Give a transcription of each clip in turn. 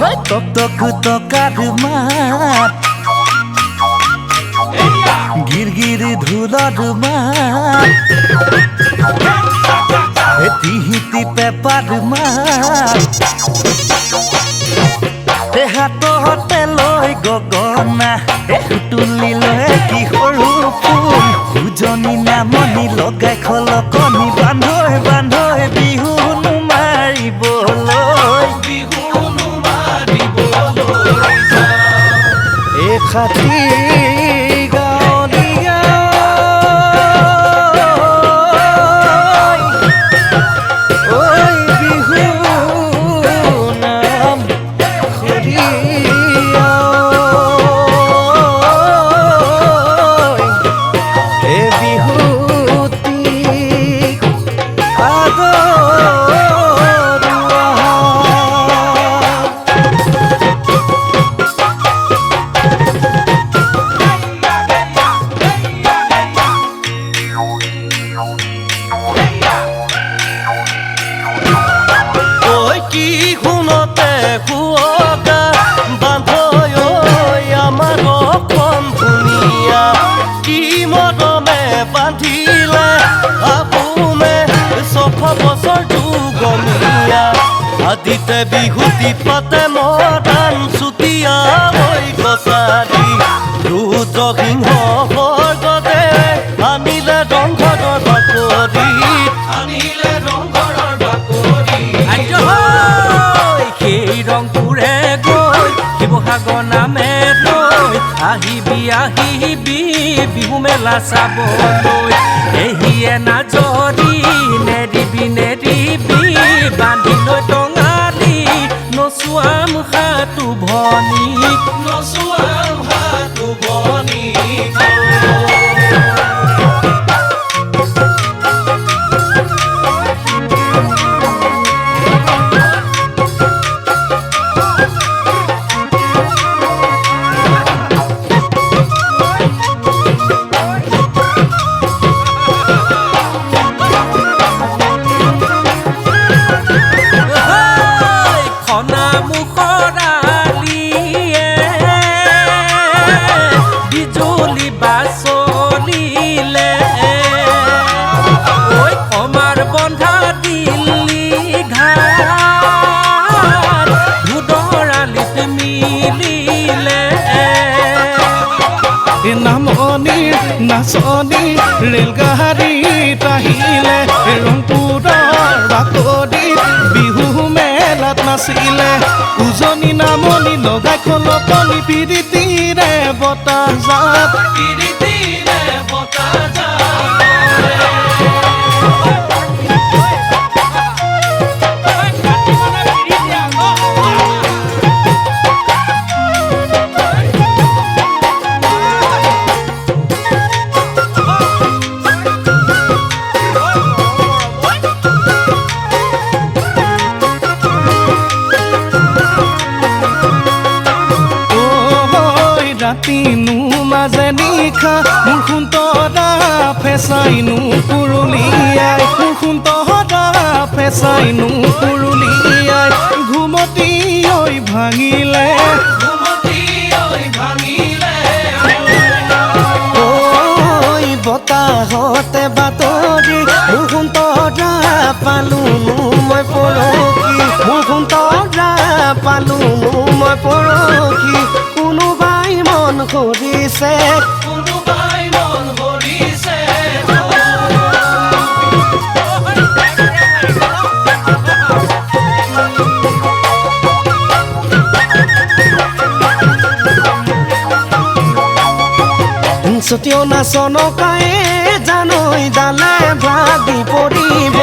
টক টক টকাৰ মাত গিৰ গিৰ ঢোলৰ মাত টিহিটি পেপাৰ মাত হাততে লৈ গগনা তুলি লৈ কি সৰু ফুল উজনি নামনি লগাই খলকনি বান্ধৈ বান্ধৈ বিহুনো মাৰিবলৈ এই খাতি আদিতে বিহুতি পাতে মৰাণ চুতীয়া হৈ গছাদি ৰুদ্ৰ সিংহ স্বৰ্গতে আনিলে ৰংঘৰৰ বাকৰি সেই ৰংপুৰে গৈ শিৱসাগৰ নামে লৈ আহিবি আহিবি বিহু মেলা চাবলৈ এহিয়ে নাজৰি নেৰিবি নেৰিবি বান্ধি লৈ টঙালি নচুৱাম হাতু ভনী নাচনি ৰেলগাড়ীত আহিলে ৰংপুৰৰ বাকৰিত বিহু মেলাত নাচিলে উজনি নামনি লগাই খলকনি পিৰিতিৰে বতাহজাক ৰাতিনো মাজে নিশা মোৰ সুন্তৰা ফেঁচাইনো পুৰুলিয়াই মোৰ সুন্তৰা ফেঁচাইনো পুৰুলিয়াই ঘুমতি ঐ ভাঙিলে ঐ বতাহতে বাতৰি মোৰ সুন্তৰা পালোনো মই পৰহি মোৰ সুন্তৰা পালোনো মই পৰহি কোনোবাই মন কৰিছে চতিয়াও নাচনকায়ে জানৈ ডালে ভাগি পৰিব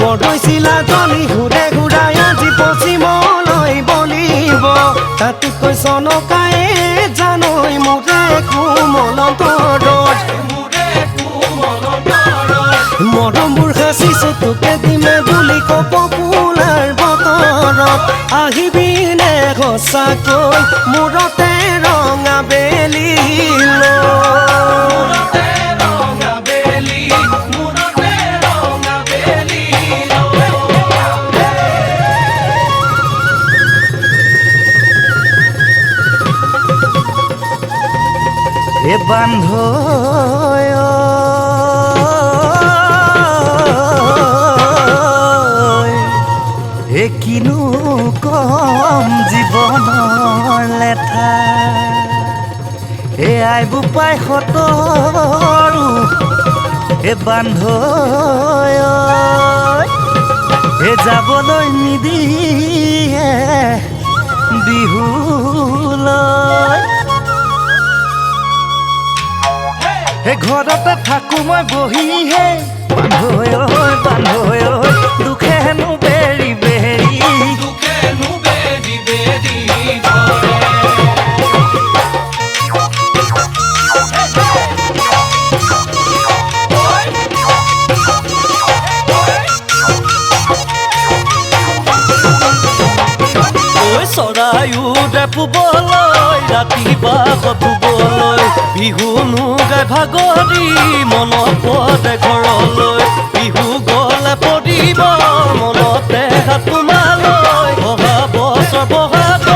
বৰদৈচিলা জনি ঘূৰে ঘূৰাই আজি পশ্চিমলৈ বলিব তাতকৈ চনকায়ে জানৈ মোৰে কোমলতৰত মৰমবোৰ সাঁচিছো তোকে দিমে বুলি কপ ফুলাৰ বতৰত আহিবিনে সঁচাকৈ মূৰতে ৰঙা বেলি এ বান্ধৈ এ কিনো কম জীৱনৰ লেঠা এ আইবু পাই সতৰো এ বান্ধৈ এ যাবলৈ নিদিয়ে বিহুলৈ হে ঘৰতে থাকো মই বহিহে বান্ধৈ বান্ধৈ দুখে হেনো বেৰি বেৰি দুখেনো বেৰি বেৰি ধৰে চৰাইউৰে পুবলৈ ৰাতিপুৱা শুবলৈ বিহুনো গাই ভাগৰি মনত পৰে ঘৰলৈ বিহু গলে পৰিব মনতে হাত তোমালৈ অহা বছৰ বহাগত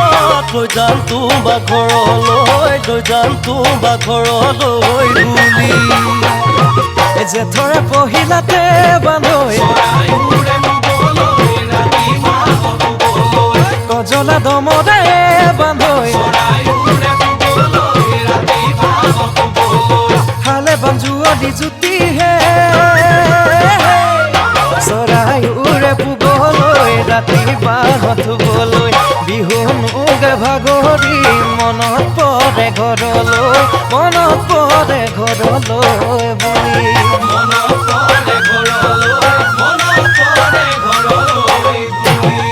লৈ যাম তোমাৰ ঘৰলৈ লৈ যাম তোমাৰ ঘৰলৈ বুলি জেঠৰে পহিলাতে বান্ধৈ চৰাইউৰে মুগলৈ ৰাতিপুৱা শুবলৈ কজলা দমৰে বান্ধৈ চৰাইউৰে মুগলৈ ৰাতিপুৱা শুবলৈ হালে বাঞ্জুৱলি জুতিহে চৰাই উৰে পুবলৈ ৰাতি বাঁহত শুবলৈ বিহু নুগে ভাগৰি মনত পৰে ঘৰলৈ মনত পৰে ঘৰলৈ বুলি মনত পৰে ঘৰলৈ মনত পৰে ঘৰলৈ বুলি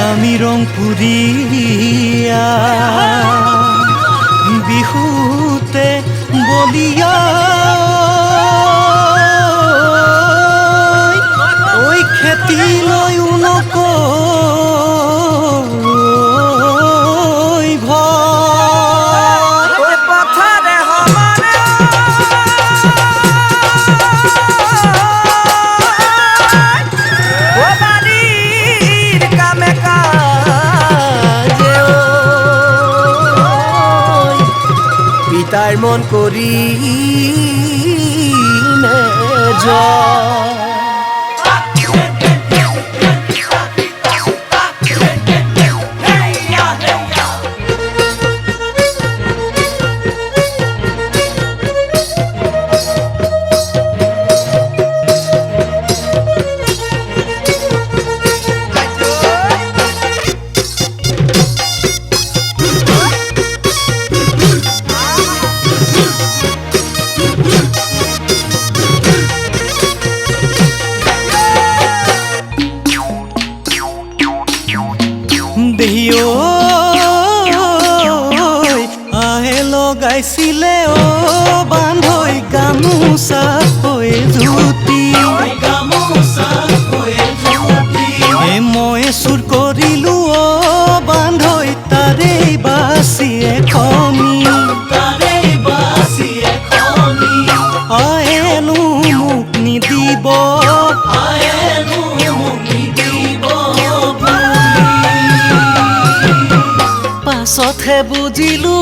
আমি ৰংপুৰীয়া বিহুতে বলিয়া ঐ খেতি লৈও নকৈ ভয় পথাৰে সমানে পিতাৰ মন কৰি দেহিও আহে লগাইছিলে অ বান্ধৈ গামোচা হৈ জুতি মই চুৰ কৰিলো অ বান্ধৈ তাৰে বাচি এখনি আয়েনো মোক নিদিব পাছতহে বুজিলো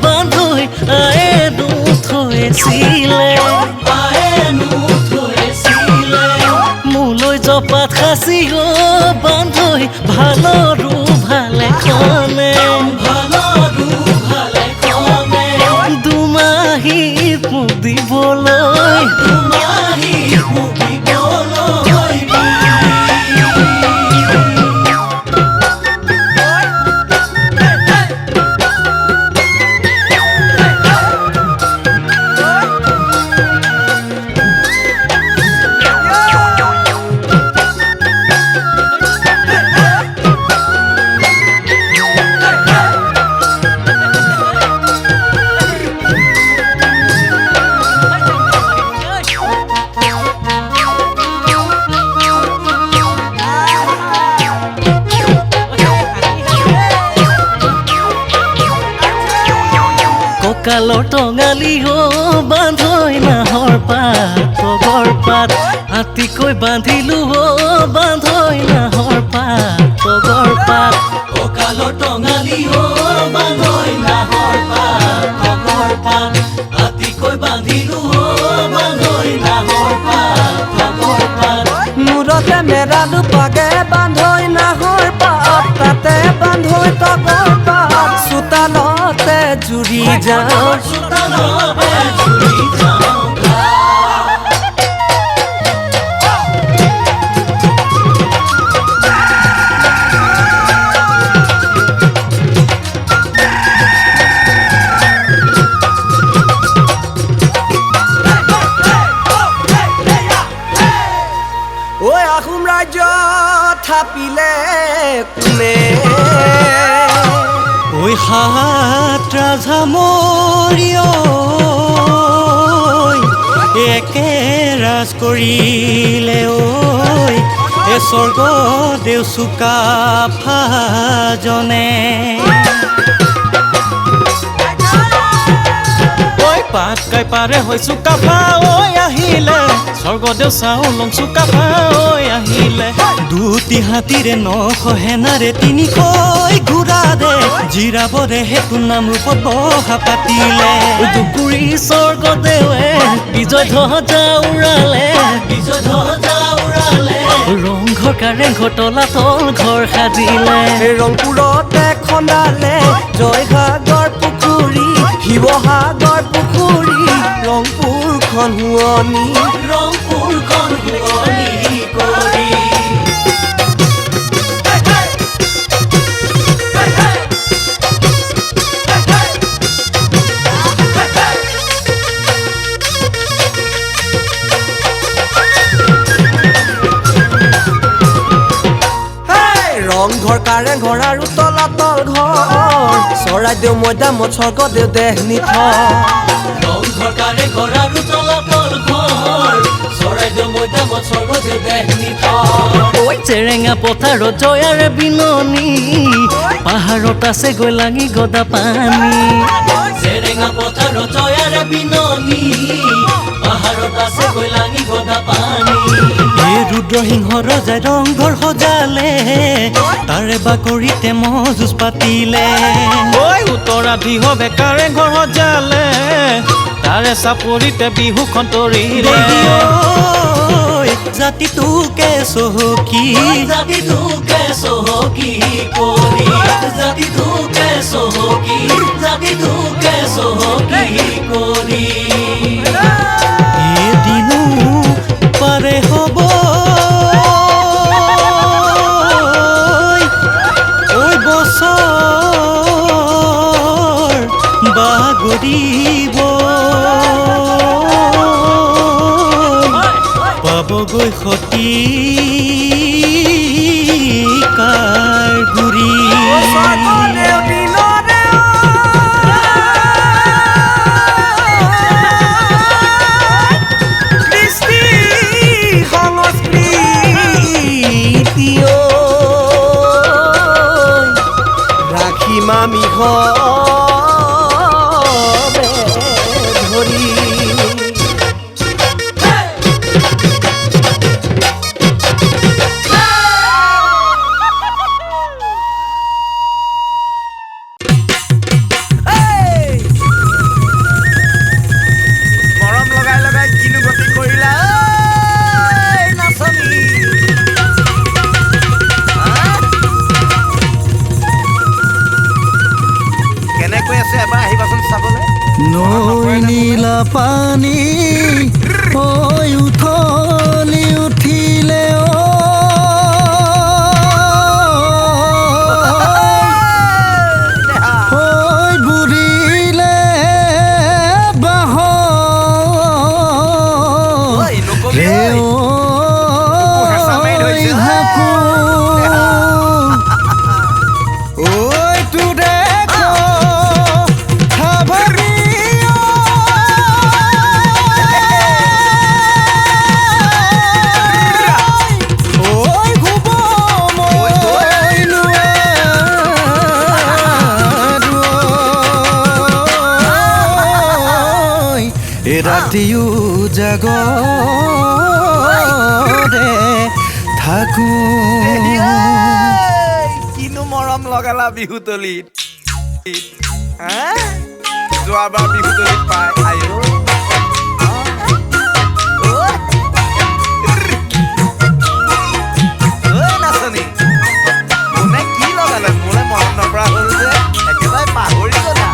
বান্ধৈ আয়েনো থৈছিলে মোলৈ জপাত সাঁচি বান্ধৈ ভালৰো ভালে খনে দুমাহী মোক দিবলৈ কঁকালৰ টঙালি বান্ধৈ নাহৰ পাত তগৰ পাত আতিকৈ বান্ধিলো বান্ধৈ নাহৰ পাত তগৰ পাত কঁকালৰ টঙালি বান্ধৈ নাহৰ পাত তগৰ পাত আতিকৈ বান্ধিলো বান্ধৈ নাহৰ পাত তগৰ পাত মূৰতে মেৰালো পাগে বান্ধৈ নাহৰ পাত তাতে বান্ধৈ তগৰ পাত চোতালতে জুৰি যাওঁ চোতালতে জুৰি যাওঁ ঐ আহোম ৰাজ্য থাপিলে কোনে ঐ সাত ৰাজা মৰিয় একে ৰাজ কৰিলে ঐ এ স্বৰ্গ দেউ চুকাফাজনে ঐ পাত কাই পাৰে হৈ চুকাফা ঐ আহিলে স্বৰ্গদেউ চাউলং চুকাফা ঐ আহিলে দুটি হাতীৰে 900 সেনাৰে 300 ঘোঁৰা দে জিৰাবৰে হেতু নাম ৰূপত বহা পাতিলে দুকুৰি স্বৰ্গদেৱে বিজয় ধ্বজা উৰালে বিজয় ধ্বজা উৰালে ৰংঘৰ কাৰেংঘৰ তলাতল ঘৰ সাজিলে ৰংপুৰতে খন্দালে জয়সাগৰ পুখুৰী শিৱসাগৰ পুখুৰী ৰংপুৰখন শুৱনি ৰংপুৰখন শুৱনি কৰি ৰংঘৰ কাৰেংঘৰ আৰু তলাতল ঘৰ চৰাইদেউ মৈদামত স্বৰ্গদেউ দেহ নিথৰ ৰংঘৰ কাৰেংঘৰ আৰু তলাতল ঘৰ চৰাইদেউ মৈদামত স্বৰ্গদেউ দেহ নিথৰ ঐ চেৰেঙা পথাৰত জয়াৰে বিননি পাহাৰত আছে গৈ লাঙি গদা পানী চেৰেঙা পথাৰত জয়াৰে বিননি পাহাৰত আছে গৈ লাঙি গদা পানী এই ৰুদ্ৰসিংহ ৰজাই ৰংঘৰ সজালে তাৰে বাকৰিতে মহযুঁজ পাতিলে ঐ উত্তৰাধি হবে কাৰেংঘৰ সজালে তাৰে চাপৰিতে বিহুখন তৰিলে জাতিটোকে চহকী জাতিটোকে চহকী কৰি জাতিটোকে চহকী জাতিটোকে চহকী কৰি এদিনো পাৰে হ'ব ঐ বছৰ বাগৰিব পাবগৈ শতিকাৰ গুৰি ৰাখি মামি হবে ধৰি মৰম লগাই লগাই কিনো গতি কৰিলা নাচনী কেনেকৈ আছে এবাৰ আহিবাচোন চাবলৈ নৈ নীলা পানী হৈ উঠলি উঠিলে হৈ বুঢ়িলে বাহ ৰাতিও জাগৰে থাকো কিনো মৰম লগালা বিহুতলিত যোৱাবাৰ বিহুতলিত পাই আয়ো নাচনী কোনে কি লগালে মোলে মৰম নকৰা হ'ল যে একেবাৰে পাহৰি গলা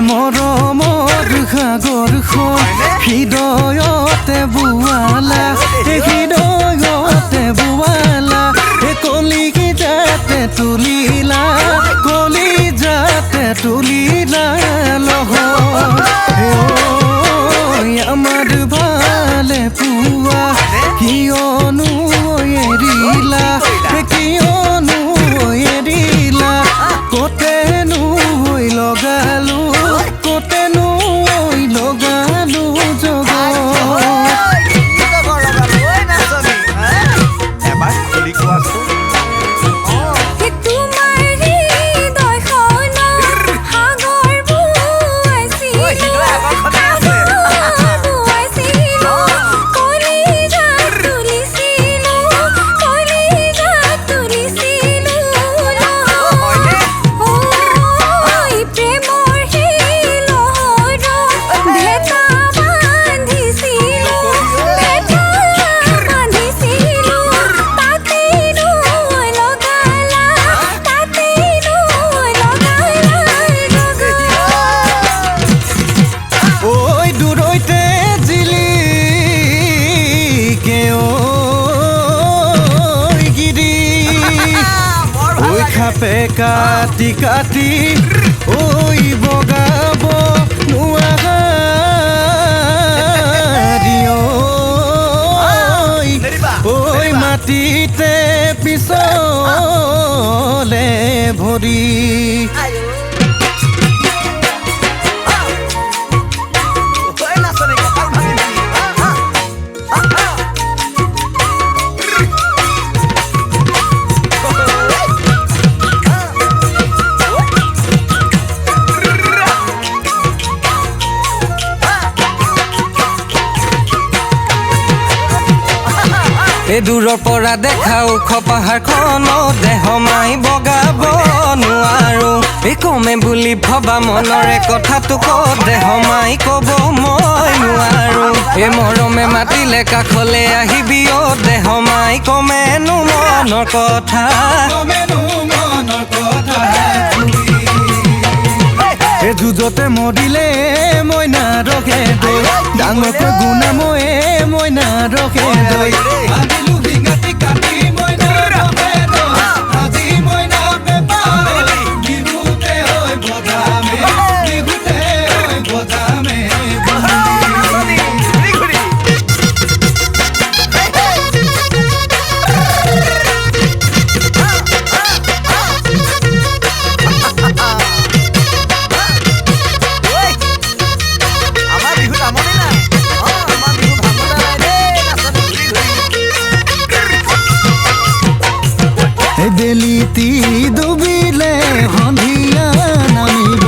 মৰমৰ সাগৰখন হৃদয়তে বোৱালা হৃদয়তে বোৱালা কলিজাতে তুলিলা কলিজাতে তুলিলা আমাৰ ভালে পোৱা কিয়নো এৰিলা কিয়নো এৰিলা কতেনো লগালো কতেনো লগালো এবাৰ খুলি কোৱাচোন কাটি কাটি ঐ বগাব নোৱাৰি ঐ মাটিতে পিছলে ভৰি দূৰৰ পৰা দেখা ওখ পাহাৰখনত দেহ মাই বগাব নোৱাৰো কমে বুলি ভবা মনৰে কথাটো কত দেহ মাই কব মই নোৱাৰো মৰমে মাতিলে কাষলে আহিবি অ দেহ মাই কমেনো মনৰ কথা যুঁজতে মৰিলে মই নাৰখে দৈ ডাঙৰকৈ গুণাময়ে মই নাৰখে দৈ বেলিতি ডুবিলে সন্ধিয়া নামিব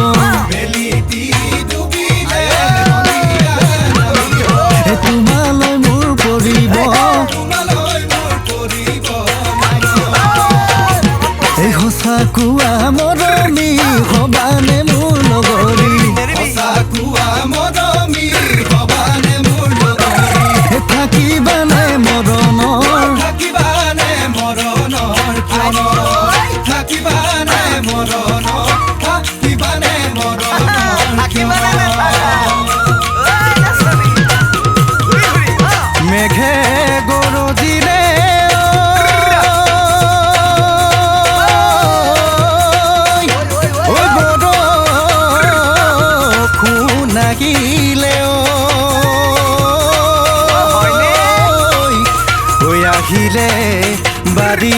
তোমালৈ মোৰ পৰিব এই সঁচাকুৱা মৰমী হবানে মোৰ লগৰী থাকিবানে মৰণৰ মেঘে গৰজিলে বৰষুণ নাহিলে আহিলে বাৰী